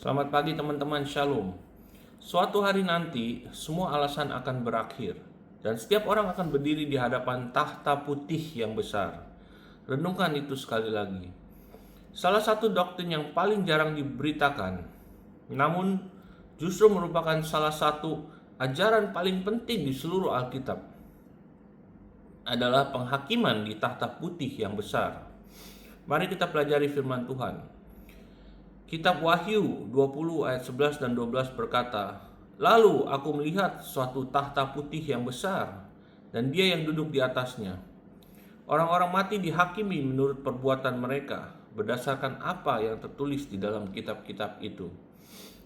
Selamat pagi teman-teman, Shalom. Suatu hari nanti, semua alasan akan berakhir, dan setiap orang akan berdiri di hadapan tahta putih yang besar. Renungkan itu sekali lagi. Salah satu doktrin yang paling jarang diberitakan, namun justru merupakan salah satu ajaran paling penting di seluruh Alkitab, adalah penghakiman di tahta putih yang besar. Mari kita pelajari firman Tuhan. Kitab Wahyu 20 ayat 11 dan 12 berkata, "Lalu aku melihat suatu tahta putih yang besar, dan dia yang duduk di atasnya. Orang-orang mati dihakimi menurut perbuatan mereka, berdasarkan apa yang tertulis di dalam kitab-kitab itu."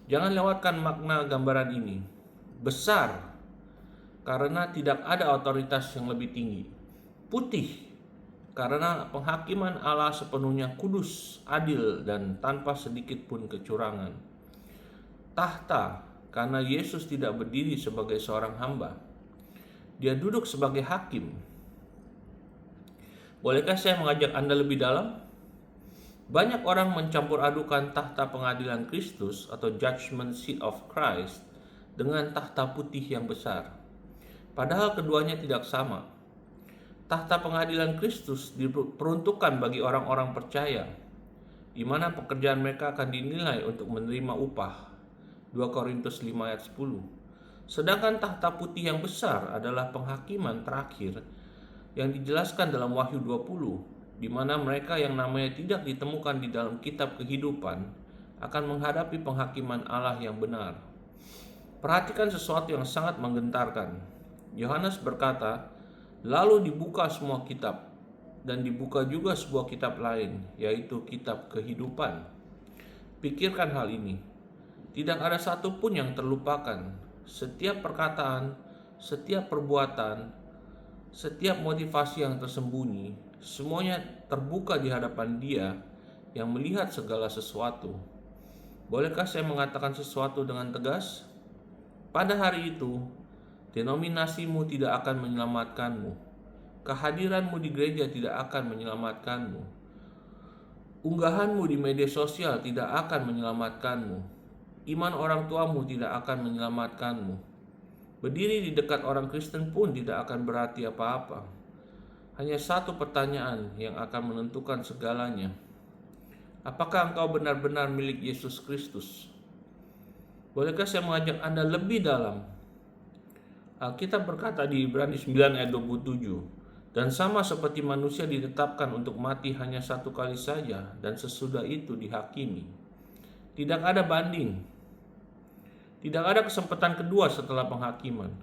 Jangan lewatkan makna gambaran ini. Besar, karena tidak ada otoritas yang lebih tinggi. Putih, karena penghakiman Allah sepenuhnya kudus, adil, dan tanpa sedikit pun kecurangan. Tahta, karena Yesus tidak berdiri sebagai seorang hamba. Dia duduk sebagai hakim. Bolehkah saya mengajak Anda lebih dalam? Banyak orang mencampur adukan tahta pengadilan Kristus atau Judgment Seat of Christ dengan tahta putih yang besar. Padahal keduanya tidak sama. Tahta pengadilan Kristus diperuntukkan bagi orang-orang percaya, di mana pekerjaan mereka akan dinilai untuk menerima upah. 2 Korintus 5 ayat 10. Sedangkan tahta putih yang besar adalah penghakiman terakhir yang dijelaskan dalam Wahyu 20, di mana mereka yang namanya tidak ditemukan di dalam kitab kehidupan akan menghadapi penghakiman Allah yang benar. Perhatikan sesuatu yang sangat menggentarkan. Yohanes berkata, "Lalu dibuka semua kitab, dan dibuka juga sebuah kitab lain, yaitu kitab kehidupan." Pikirkan hal ini. Tidak ada satupun yang terlupakan. Setiap perkataan, setiap perbuatan, setiap motivasi yang tersembunyi, semuanya terbuka di hadapan Dia yang melihat segala sesuatu. Bolehkah saya mengatakan sesuatu dengan tegas? Pada hari itu, denominasimu tidak akan menyelamatkanmu. Kehadiranmu di gereja tidak akan menyelamatkanmu. Unggahanmu di media sosial tidak akan menyelamatkanmu. Iman orang tuamu tidak akan menyelamatkanmu. Berdiri di dekat orang Kristen pun tidak akan berarti apa-apa. Hanya satu pertanyaan yang akan menentukan segalanya. Apakah engkau benar-benar milik Yesus Kristus? Bolehkah saya mengajak Anda lebih dalam? Alkitab berkata di Ibrani 9 ayat 27, "Dan sama seperti manusia ditetapkan untuk mati hanya satu kali saja, dan sesudah itu dihakimi." Tidak ada banding. Tidak ada kesempatan kedua setelah penghakiman.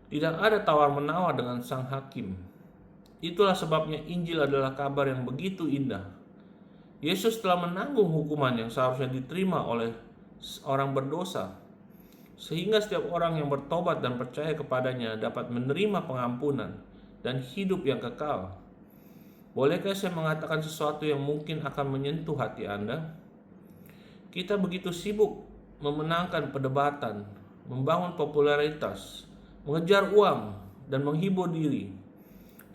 Tidak ada tawar-menawar dengan sang hakim. Itulah sebabnya Injil adalah kabar yang begitu indah. Yesus telah menanggung hukuman yang seharusnya diterima oleh orang berdosa, sehingga setiap orang yang bertobat dan percaya kepadanya dapat menerima pengampunan dan hidup yang kekal. Bolehkah saya mengatakan sesuatu yang mungkin akan menyentuh hati Anda? Kita begitu sibuk memenangkan perdebatan, membangun popularitas, mengejar uang, dan menghibur diri,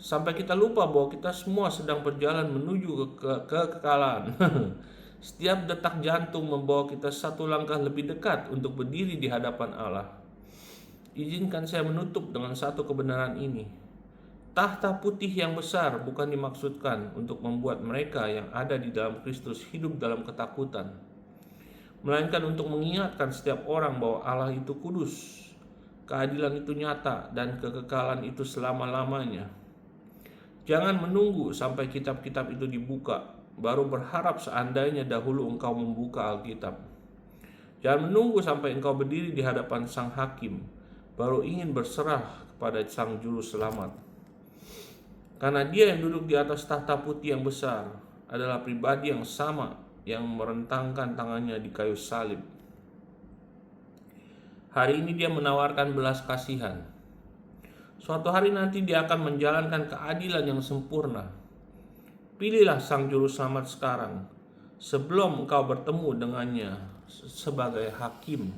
sampai kita lupa bahwa kita semua sedang berjalan menuju kekekalan. Setiap detak jantung membawa kita satu langkah lebih dekat untuk berdiri di hadapan Allah. Izinkan saya menutup dengan satu kebenaran ini. Tahta putih yang besar bukan dimaksudkan untuk membuat mereka yang ada di dalam Kristus hidup dalam ketakutan, melainkan untuk mengingatkan setiap orang bahwa Allah itu kudus, keadilan itu nyata, dan kekekalan itu selama-lamanya. Jangan menunggu sampai kitab-kitab itu dibuka baru berharap seandainya dahulu engkau membuka Alkitab. Jangan menunggu sampai engkau berdiri di hadapan sang hakim baru ingin berserah kepada sang juru selamat. Karena Dia yang duduk di atas tahta putih yang besar adalah pribadi yang sama yang merentangkan tangannya di kayu salib. Hari ini Dia menawarkan belas kasihan. Suatu hari nanti Dia akan menjalankan keadilan yang sempurna. Pilihlah sang juru selamat sekarang, sebelum engkau bertemu dengannya sebagai hakim.